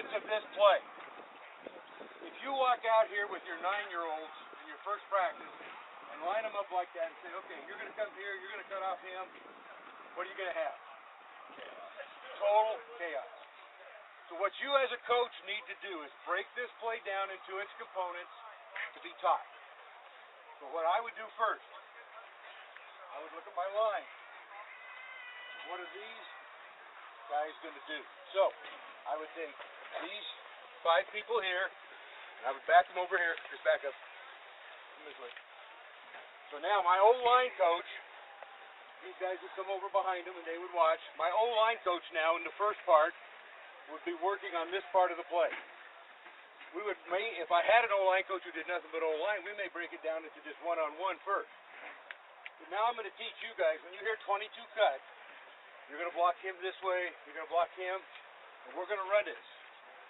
components of this play. If you walk out here with your 9-year-olds in your first practice and line them up like that and say, okay, you're going to come here, you're going to cut off him, what are you going to have? Total chaos. So what you as a coach need to do is break this play down into its components to be taught. So what I would do first, I would look at my line. What are these guys going to do? So I would take these 5 people here, and I would back them over here. Just back up. Come this way. So now my O-line coach, these guys would come over behind them and they would watch. My O-line coach now in the first part would be working on this part of the play. If I had an O-line coach who did nothing but O-line, we may break it down into just one-on-one first. But now I'm going to teach you guys, when you hear 22 cut, you're going to block him this way, you're going to block him, and we're going to run this.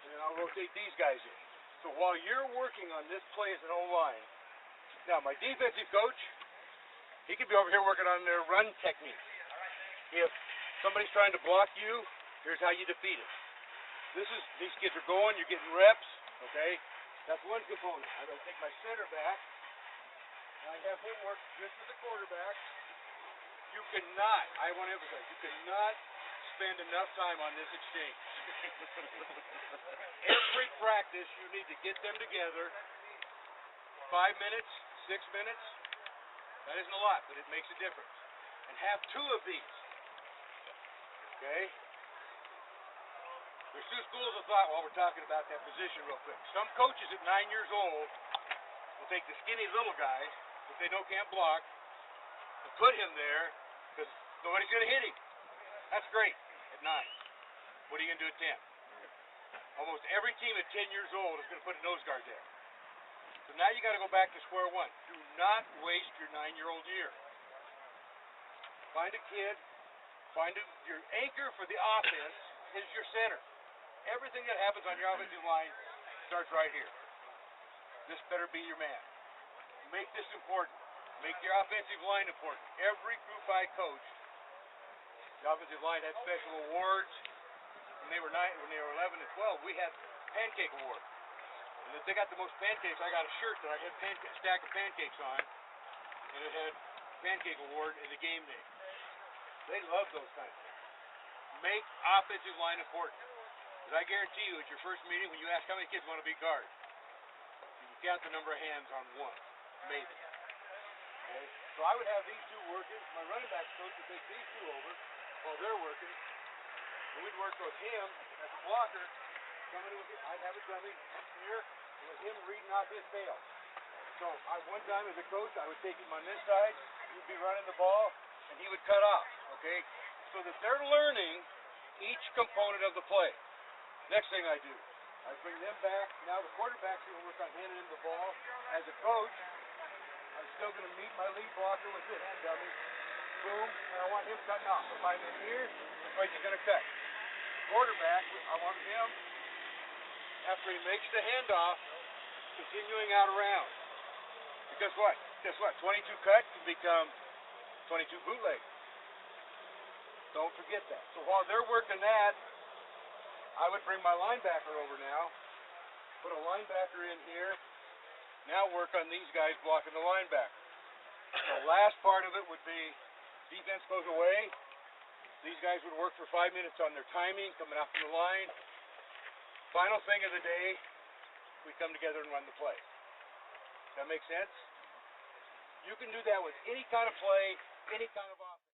And then I'll rotate these guys in. So while you're working on this play as an O-line, now my defensive coach, he could be over here working on their run technique. If somebody's trying to block you, here's how you defeat it. These kids are going, you're getting reps, okay? That's one component. I'm going to take my center back, and I have him work just with the quarterback. You cannot, I want to emphasize, you cannot spend enough time on this exchange. Every practice, you need to get them together, 5 minutes, 6 minutes. That isn't a lot, but it makes a difference. And have 2 of these. Okay? There's 2 schools of thought while we're talking about that position real quick. Some coaches at 9 years old will take the skinny little guy that they know can't block and put him there because nobody's going to hit him. That's great at 9. What are you going to do at 10? Almost every team at 10 years old is going to put a nose guard there. So now you got to go back to square one. Do not waste your 9-year-old year. Find a kid. Your anchor for the offense is your center. Everything that happens on your offensive line starts right here. This better be your man. Make this important. Make your offensive line important. Every Group I coached, the offensive line had special awards. When they were 11 and 12, we had pancake awards. And if they got the most pancakes, I got a shirt that I had a stack of pancakes on, and it had pancake award in the game name. They love those kind of things. Make offensive line important. Because I guarantee you, at your first meeting, when you ask how many kids want to be guard, you can count the number of hands on one, maybe. Okay? So I would have these 2 working. My running backs coach would take these 2 over while they're working. And we'd work with him as a blocker. I'd have a dummy here, and with him reading off his tail. So one time as a coach, I would take him on this side, he'd be running the ball, and he would cut off, okay? So that they're learning each component of the play. Next thing I do, I bring them back. Now the quarterback's going to work on handing him the ball. As a coach, I'm still going to meet my lead blocker with this dummy. Boom, and I want him cutting off. If I'm in here, the place is going to cut. Quarterback, I want him, after he makes the handoff, continuing out around. Because what? Guess what? 22 cut can become 22 bootleg. Don't forget that. So while they're working that, I would bring my linebacker over now, put a linebacker in here, now work on these guys blocking the linebacker. The last part of it would be defense goes away. These guys would work for 5 minutes on their timing, coming off the line. Final thing of the day, we come together and run the play. Does that make sense? You can do that with any kind of play, any kind of offense.